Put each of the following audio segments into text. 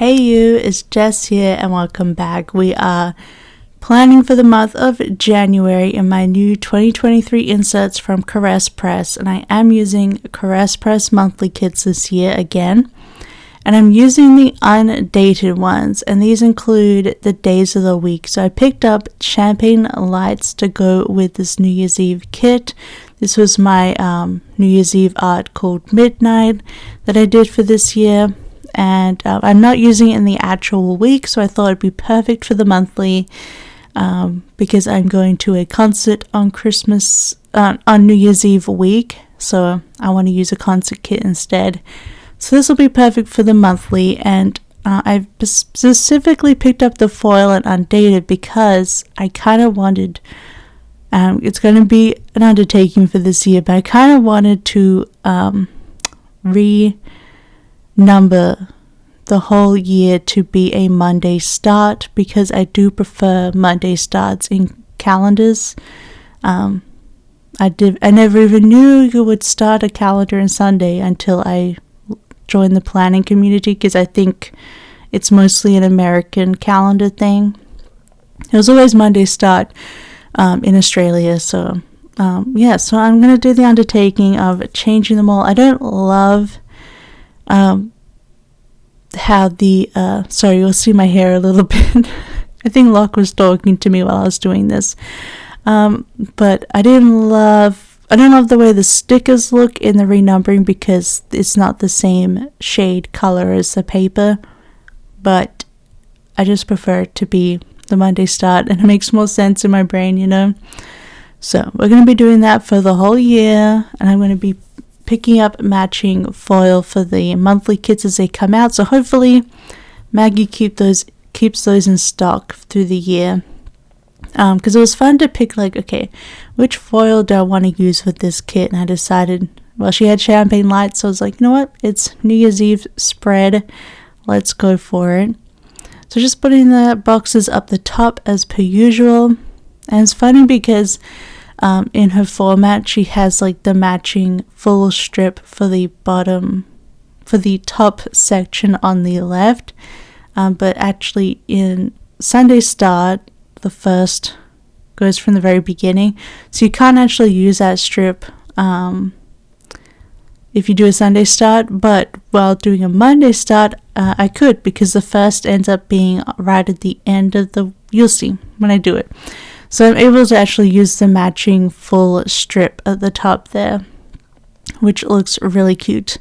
Hey you, it's Jess here and welcome back. We are planning for the month of January in my new 2023 inserts from Caress Press, and I am using Caress Press monthly kits this year again. And I'm using the undated ones, and these include the days of the week. So I picked up champagne lights to go with this New Year's Eve kit. This was my New Year's Eve art called Midnight that I did for this year. And I'm not using it in the actual week, so I thought it'd be perfect for the monthly because I'm going to a concert on on New Year's Eve week, so I want to use a concert kit instead. So this will be perfect for the monthly, and I've specifically picked up the foil and undated because I kind of wanted, it's going to be an undertaking for this year, but I kind of wanted to number the whole year to be a Monday start because I do prefer Monday starts in calendars. I never even knew you would start a calendar on Sunday until I joined the planning community because I think it's mostly an American calendar thing. It was always Monday start in Australia, so so I'm going to do the undertaking of changing them all. I don't love how the sorry, you'll see my hair a little bit. I think Locke was talking to me while I was doing this, but I don't love the way the stickers look in the renumbering because it's not the same shade color as the paper, but I just prefer it to be the Monday start, and it makes more sense in my brain, you know. So we're going to be doing that for the whole year, and I'm going to be picking up matching foil for the monthly kits as they come out. So hopefully Maggie keeps those in stock through the year. Because it was fun to pick, like, okay, which foil do I want to use with this kit? And I decided, well, she had champagne lights, so I was like, you know what? It's New Year's Eve spread. Let's go for it. So just putting the boxes up the top as per usual. And it's funny because in her format, she has like the matching full strip for the top section on the left. But actually in Sunday Start, the first goes from the very beginning. So you can't actually use that strip if you do a Sunday Start. But while doing a Monday Start, I could, because the first ends up being right at the end of you'll see when I do it. So I'm able to actually use the matching full strip at the top there, which looks really cute.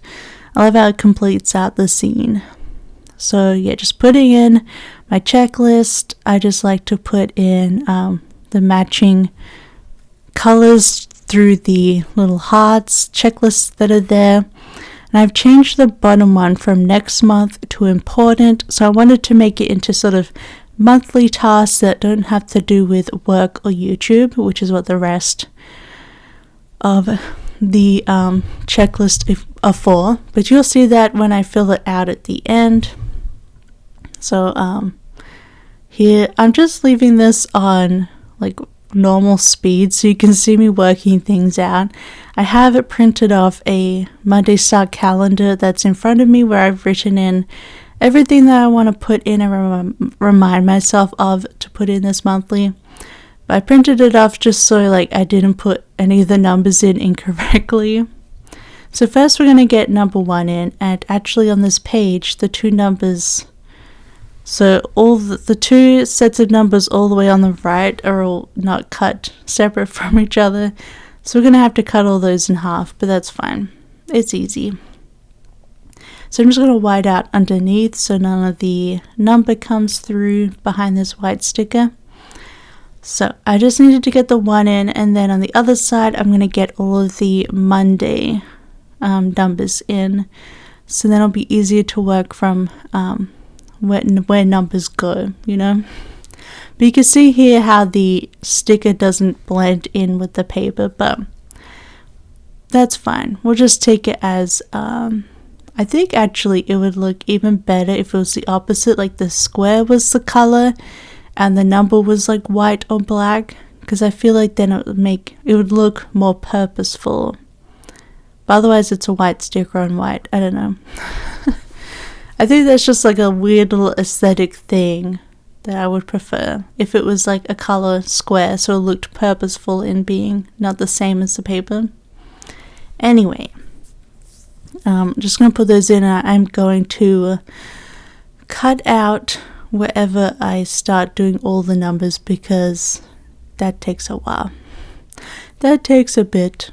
I love how it completes out the scene. So yeah, just putting in my checklist. I just like to put in the matching colors through the little hearts checklists that are there. And I've changed the bottom one from next month to important. So I wanted to make it into sort of monthly tasks that don't have to do with work or YouTube, which is what the rest of the checklist are for. But you'll see that when I fill it out at the end. So here I'm just leaving this on like normal speed so you can see me working things out. I have it printed off a Monday Start calendar that's in front of me where I've written in everything that I want to put in and remind myself of to put in this monthly. But I printed it off just so like I didn't put any of the numbers in incorrectly. So first we're going to get number 1 in, and actually on this page the two numbers, so all the two sets of numbers all the way on the right are all not cut separate from each other. So we're going to have to cut all those in half, but that's fine. It's easy. So I'm just going to white out underneath so none of the number comes through behind this white sticker. So I just needed to get the 1 in, and then on the other side I'm going to get all of the Monday numbers in. So then it'll be easier to work from where numbers go, you know. But you can see here how the sticker doesn't blend in with the paper, but that's fine. We'll just take it as I think actually it would look even better if it was the opposite, like the square was the color and the number was like white or black, because I feel like then it would look more purposeful. But otherwise it's a white sticker on white. I don't know. I think that's just like a weird little aesthetic thing that I would prefer if it was like a color square, so it looked purposeful in being not the same as the paper. Anyway, I'm just going to put those in. I'm going to cut out wherever I start doing all the numbers because that takes a while. That takes a bit.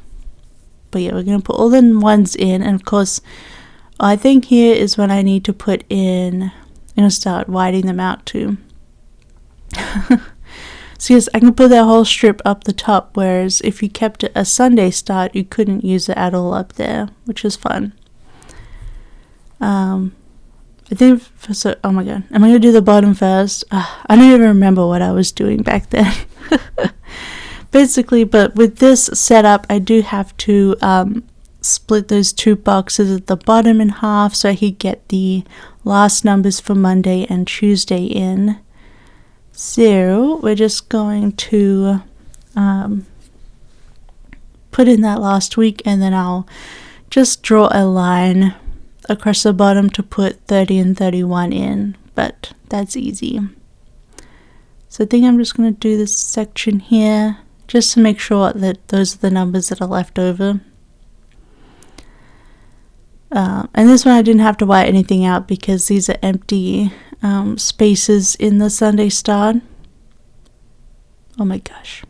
But yeah, we're going to put all the ones in, and of course, I think here is when I need to put in, I'm going to start widening them out too. So yes, I can put that whole strip up the top, whereas if you kept it a Sunday start, you couldn't use it at all up there, which is fun. I think, oh my god, am I going to do the bottom first? I don't even remember what I was doing back then. Basically, but with this setup, I do have to split those two boxes at the bottom in half so I could get the last numbers for Monday and Tuesday in. So we're just going to put in that last week, and then I'll just draw a line across the bottom to put 30 and 31 in, but that's easy. So I think I'm just going to do this section here just to make sure that those are the numbers that are left over. And this one I didn't have to white anything out because these are empty spaces in the Sunday start. Oh my gosh.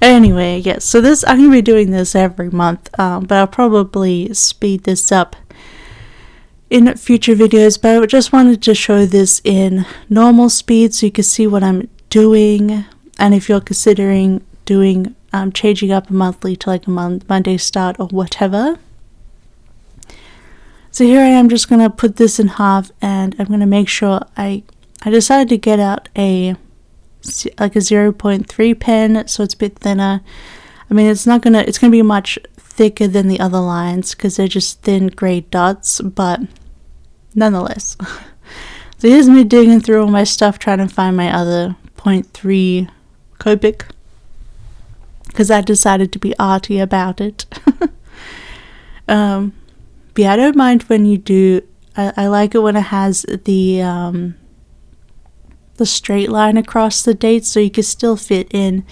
Anyway, yes, so this, I'm going to be doing this every month, but I'll probably speed this up in future videos, but I just wanted to show this in normal speed so you can see what I'm doing, and if you're considering doing changing up a monthly to like a Monday start or whatever. So here I am just going to put this in half, and I'm going to make sure I decided to get out a 0.3 pen so it's a bit thinner. I mean, it's going to be much thicker than the other lines because they're just thin gray dots, but nonetheless. So here's me digging through all my stuff trying to find my other 0.3 Copic because I decided to be arty about it. But yeah, I don't mind when you do. I like it when it has the straight line across the date, so you can still fit in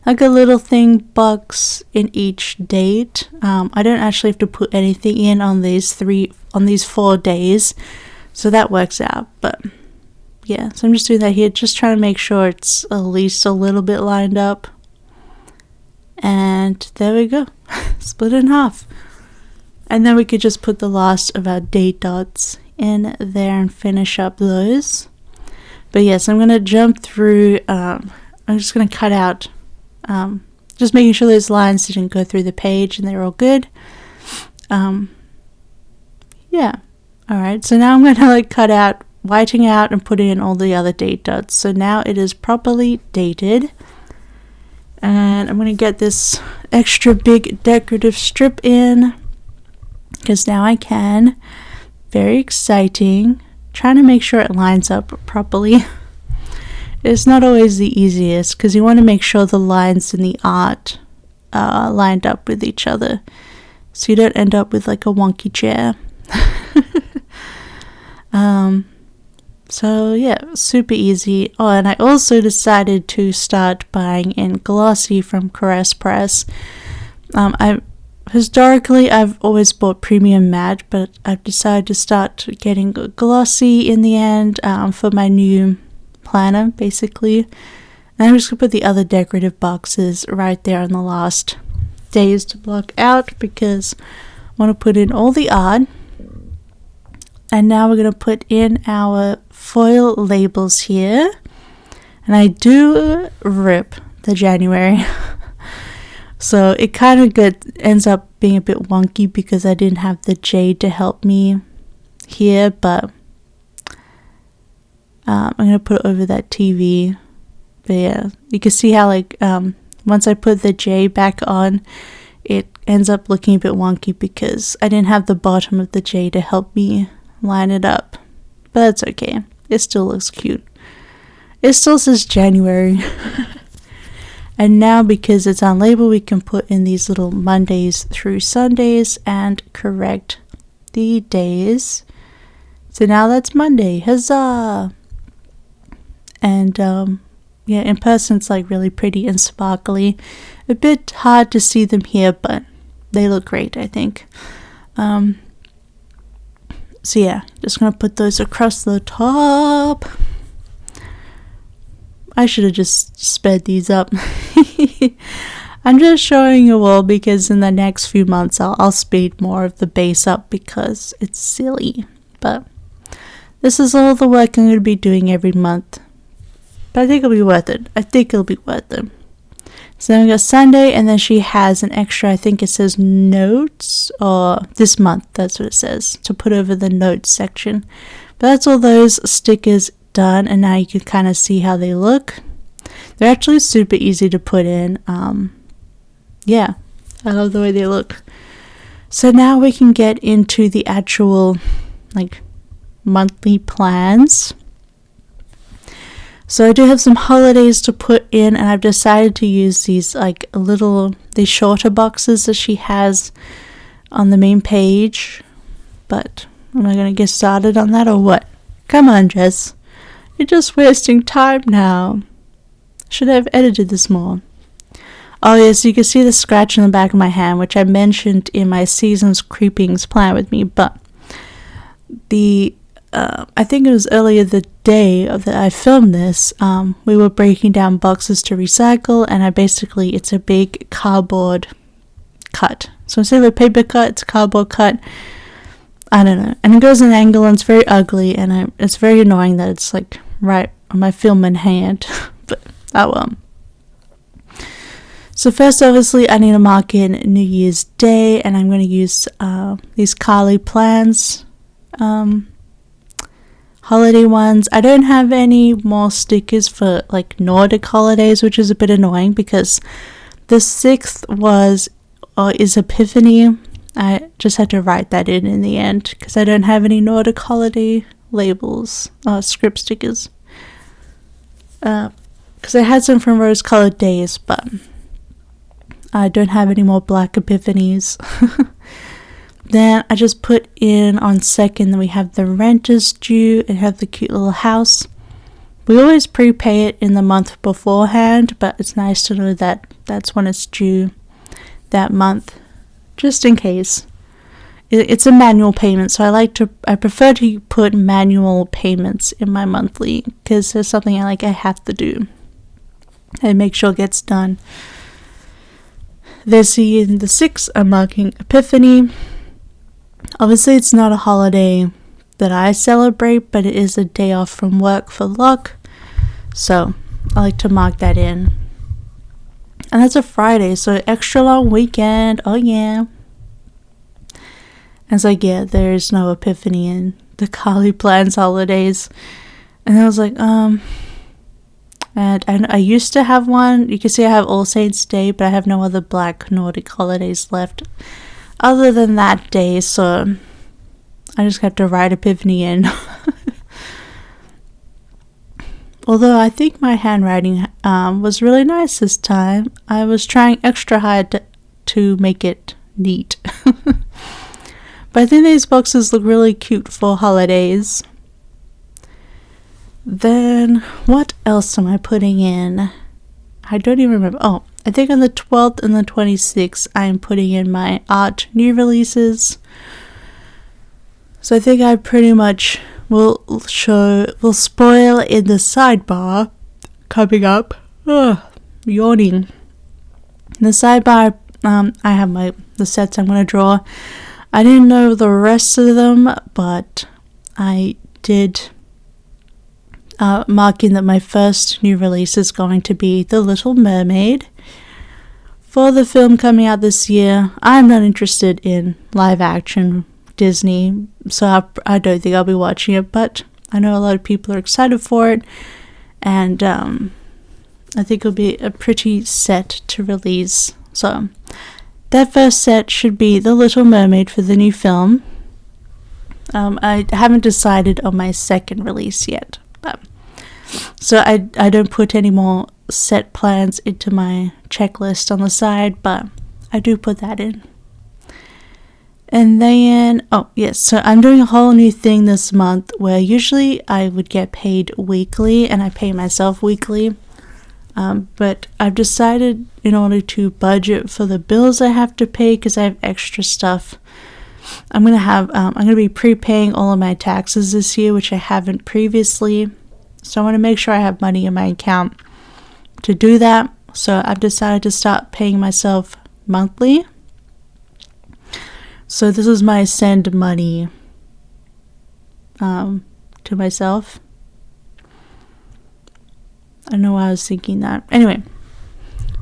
like a little thing box in each date. I don't actually have to put anything in on these 4 days, so that works out. But yeah, so I'm just doing that here, just trying to make sure it's at least a little bit lined up. And there we go, split it in half. And then we could just put the last of our date dots in there and finish up those. But yes, I'm going to jump through, I'm just going to cut out, just making sure those lines didn't go through the page and they're all good. Yeah, alright, so now I'm going to like cut out, whiting out and put in all the other date dots. So now it is properly dated. And I'm going to get this extra big decorative strip in, because now I can. Very exciting. Trying to make sure it lines up properly. It's not always the easiest because you want to make sure the lines in the art are lined up with each other so you don't end up with like a wonky chair. So yeah, super easy. Oh, and I also decided to start buying in glossy from Caress Press. Historically, I've always bought premium matte, but I've decided to start getting glossy in the end for my new planner, basically. And I'm just going to put the other decorative boxes right there on the last days to block out because I want to put in all the art. And now we're going to put in our foil labels here. And I do rip the January. So it kind of ends up being a bit wonky because I didn't have the jade to help me here, but I'm going to put it over that TV. But yeah, you can see how like once I put the jade back on, it ends up looking a bit wonky because I didn't have the bottom of the jade to help me line it up. But that's okay. It still looks cute. It still says January. And now because it's on label, we can put in these little Mondays through Sundays and correct the days. So now that's Monday. Huzzah! And yeah, in person it's like really pretty and sparkly. A bit hard to see them here, but they look great, I think. So yeah, just gonna put those across the top. I should have just sped these up. I'm just showing you all because in the next few months I'll speed more of the base up because it's silly. But this is all the work I'm going to be doing every month. But I think it'll be worth it. So then we got Sunday, and then she has an extra, I think it says notes, or this month, that's what it says, to put over the notes section. But that's all those stickers done, and now you can kind of see how they look. They're actually super easy to put in. Yeah, I love the way they look. So now we can get into the actual like monthly plans. So I do have some holidays to put in, and I've decided to use these like these shorter boxes that she has on the main page. But am I going to get started on that or what? Come on, Jess. You're just wasting time now. Should have edited this more. Oh yes, you can see the scratch in the back of my hand, which I mentioned in my Seasons Creepings plan with me, but I think it was earlier the day that I filmed this, we were breaking down boxes to recycle, and it's a big cardboard cut. So instead of a paper cut, it's a cardboard cut. I don't know. And it goes in an angle, and it's very ugly, and it's very annoying that it's like right on my filming hand. But oh well. So first, obviously, I need to mark in New Year's Day, and I'm going to use these Carly plans, holiday ones. I don't have any more stickers for like Nordic holidays, which is a bit annoying because the 6th is Epiphany. I just had to write that in the end because I don't have any Nordic holiday labels, script stickers. Because I had some from Rose Colored Days, but I don't have any more Black Epiphanies. Then I just put in on 2nd that we have the rent is due and have the cute little house. We always prepay it in the month beforehand, but it's nice to know that that's when it's due that month, just in case. It's a manual payment, so I prefer to put manual payments in my monthly because there's something I have to do and make sure it gets done. This in the 6th, I'm marking Epiphany. Obviously, it's not a holiday that I celebrate, but it is a day off from work for luck. So, I like to mark that in. And that's a Friday, so extra long weekend. Oh, yeah. And it's like, yeah, there's no Epiphany in the Carly Plans holidays. And I was like, and I used to have one. You can see I have All Saints Day, but I have no other Black Nordic holidays left other than that day, so I just have to write Epiphany in. Although I think my handwriting was really nice this time. I was trying extra hard to make it neat. But I think these boxes look really cute for holidays. Then, what else am I putting in? I don't even remember. Oh, I think on the 12th and the 26th, I'm putting in my art new releases. So I think I pretty much will spoil in the sidebar coming up. Yawning. In the sidebar, I have the sets I'm going to draw. I didn't know the rest of them, but I did marking that my first new release is going to be The Little Mermaid. For the film coming out this year, I'm not interested in live action Disney, so I don't think I'll be watching it, but I know a lot of people are excited for it, and I think it'll be a pretty set to release. So that first set should be The Little Mermaid for the new film. I haven't decided on my second release yet. So I don't put any more set plans into my checklist on the side, but I do put that in. And then, oh yes, so I'm doing a whole new thing this month where usually I would get paid weekly and I pay myself weekly. But I've decided in order to budget for the bills I have to pay, because I have extra stuff, I'm going to be prepaying all of my taxes this year, which I haven't previously. So I want to make sure I have money in my account to do that. So I've decided to start paying myself monthly. So this is my send money to myself. I don't know why I was thinking that. Anyway,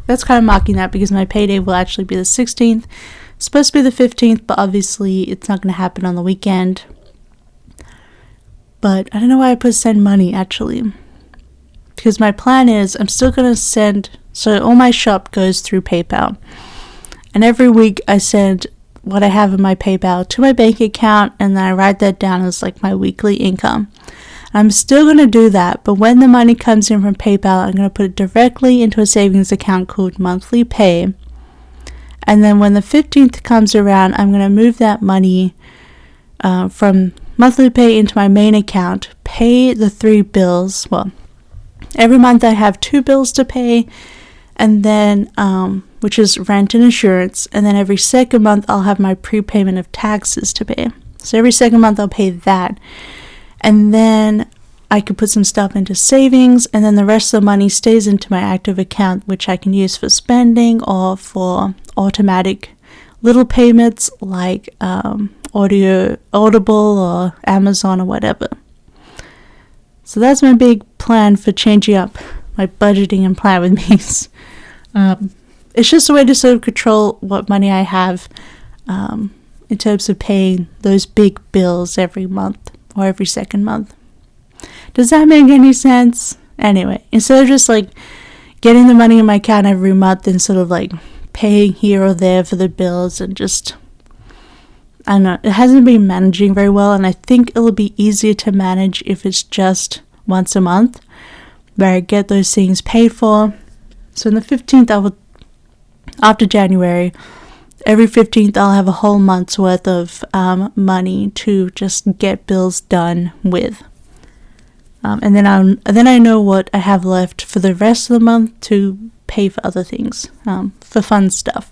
that's kind of mocking that because my payday will actually be the 16th. It's supposed to be the 15th, but obviously it's not going to happen on the weekend. But I don't know why I put send money actually. Because my plan is I'm still going to send, so all my shop goes through PayPal. And every week I send what I have in my PayPal to my bank account, and then I write that down as like my weekly income. I'm still going to do that, but when the money comes in from PayPal, I'm going to put it directly into a savings account called Monthly Pay. And then when the 15th comes around, I'm going to move that money from Monthly Pay into my main account, pay the 3 bills. Well, every month I have 2 bills to pay, and then which is rent and insurance, and then every second month I'll have my prepayment of taxes to pay. So every second month I'll pay that, and then I could put some stuff into savings, and then the rest of the money stays into my active account, which I can use for spending or for automatic little payments like Audible or Amazon or whatever. So that's my big plan for changing up my budgeting and plan with me. It's just a way to sort of control what money I have in terms of paying those big bills every month or every second month. Does that make any sense? Anyway, instead of just like getting the money in my account every month and sort of like paying here or there for the bills and just, I don't know, it hasn't been managing very well, and I think it'll be easier to manage if it's just once a month where I get those things paid for. So on the 15th, after January, every 15th I'll have a whole month's worth of money to just get bills done with. And then I know what I have left for the rest of the month to pay for other things, for fun stuff.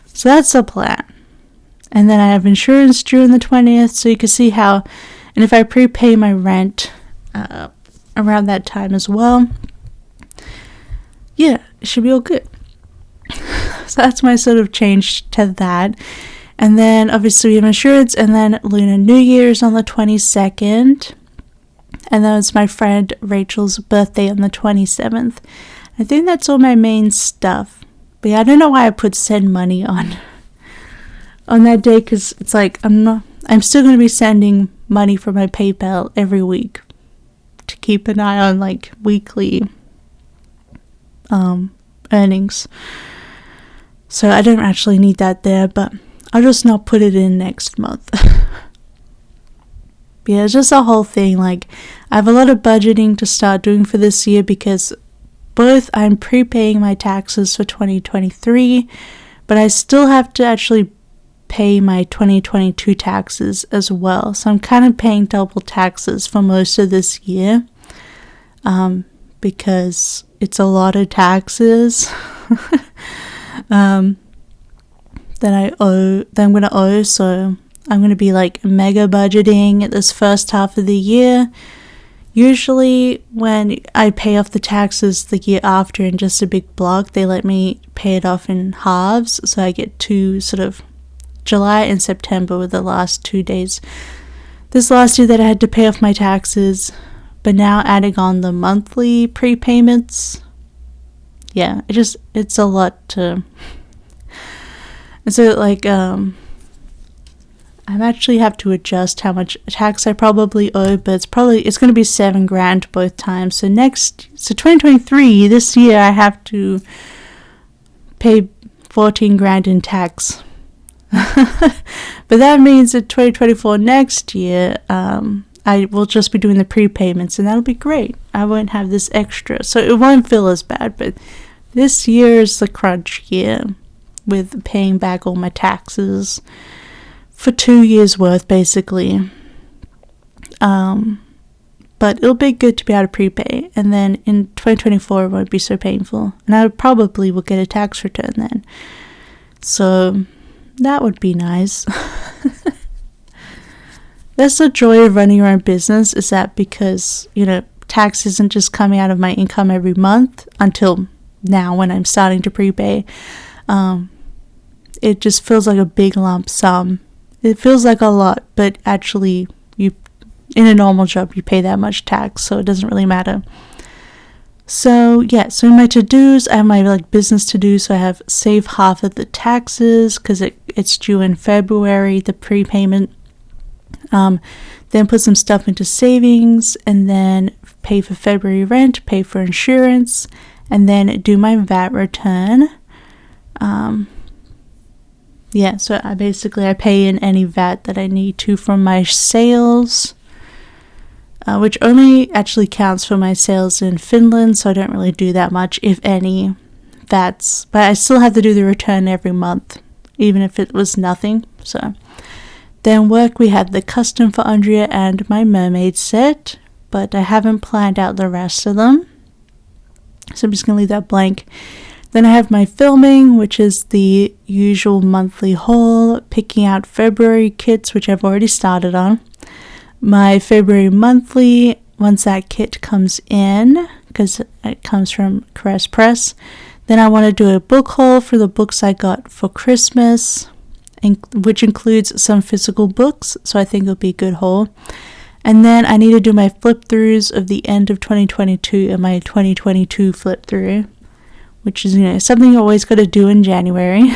So that's the plan. And then I have insurance due on the 20th, so you can see how, and if I prepay my rent around that time as well, yeah, it should be all good. So that's my sort of change to that. And then obviously we have insurance, and then Lunar New Year's on the 22nd. And then it's my friend Rachel's birthday on the 27th. I think that's all my main stuff. But yeah, I don't know why I put send money on that day, because it's like I'm still going to be sending money from my PayPal every week to keep an eye on like weekly earnings. So I don't actually need that there, but I'll just not put it in next month. Yeah, it's just a whole thing. Like, I have a lot of budgeting to start doing for this year, because both I'm prepaying my taxes for 2023, but I still have to actually pay my 2022 taxes as well. So I'm kind of paying double taxes for most of this year, because it's a lot of taxes that I'm going to owe. So I'm going to be like mega budgeting at this first half of the year. Usually when I pay off the taxes the year after in just a big block, they let me pay it off in halves. So I get 2 sort of, July and September were the last 2 days this last year that I had to pay off my taxes. But now adding on the monthly prepayments, yeah, it's a lot to, and so like, I actually have to adjust how much tax I probably owe, but it's going to be $7,000 both times. So 2023, this year, I have to pay $14,000 in tax. But that means that 2024 next year, I will just be doing the prepayments, and that'll be great. I won't have this extra, so it won't feel as bad. But this year is the crunch year with paying back all my taxes. for 2 years worth basically. But it'll be good to be able to prepay, and then in 2024 it won't be so painful, and I probably will get a tax return then, so that would be nice. That's the joy of running your own business, is that because, you know, tax isn't just coming out of my income every month until now when I'm starting to prepay. It just feels like a big lump sum. It feels like a lot, but actually you, in a normal job, you pay that much tax, so it doesn't really matter. So yeah, so in my to-dos, I have my like business to-do, so I have save half of the taxes because it's due in February, the prepayment. Then put some stuff into savings, and then pay for February rent, pay for insurance, and then do my VAT return. Yeah, so I pay in any VAT that I need to from my sales, which only actually counts for my sales in Finland, so I don't really do that much, if any, VATs. But I still have to do the return every month, even if it was nothing, so... Then work, we had the custom for Andrea and my mermaid set, but I haven't planned out the rest of them, so I'm just going to leave that blank. Then I have my filming, which is the usual monthly haul, picking out February kits, which I've already started on. My February monthly, once that kit comes in, because it comes from Caress Press, then I want to do a book haul for the books I got for Christmas, which includes some physical books, so I think it'll be a good haul. And then I need to do my flip throughs of the end of 2022 and my 2022 flip through, which is, you know, something you always got to do in January.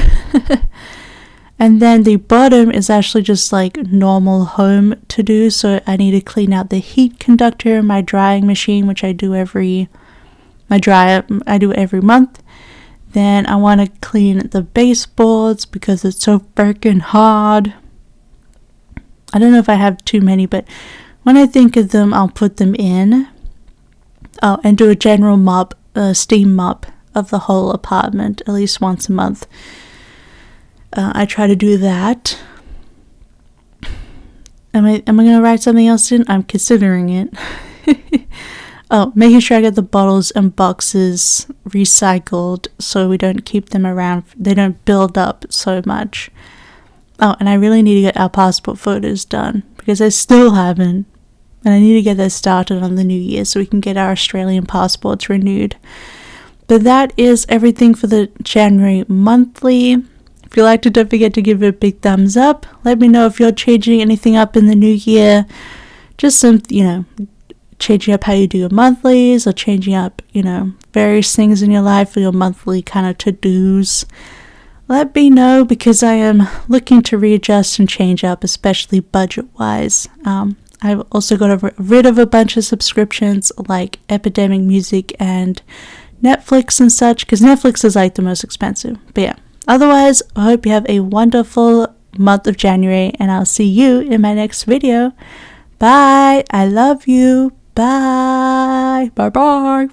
And then the bottom is actually just like normal home to do, so I need to clean out the heat conductor, my drying machine, which I do every month. Then I want to clean the baseboards because it's so freaking hard. I don't know if I have too many, but when I think of them, I'll put them in. Oh, and do a general mop, steam mop of the whole apartment at least once a month. I try to do that. Am I going to write something else in? I'm considering it. Oh, making sure I get the bottles and boxes recycled so we don't keep them around. They don't build up so much. Oh, and I really need to get our passport photos done because I still haven't. And I need to get that started on the new year so we can get our Australian passports renewed. But that is everything for the January monthly. If you liked it, don't forget to give it a big thumbs up. Let me know if you're changing anything up in the new year. Just some, changing up how you do your monthlies, or changing up, various things in your life for your monthly kind of to-dos. Let me know, because I am looking to readjust and change up, especially budget-wise. I've also got rid of a bunch of subscriptions like Epidemic Music and Netflix and such, because Netflix is like the most expensive. But yeah, otherwise, I hope you have a wonderful month of January, and I'll see you in my next video. Bye. I love you. Bye. Bye-bye.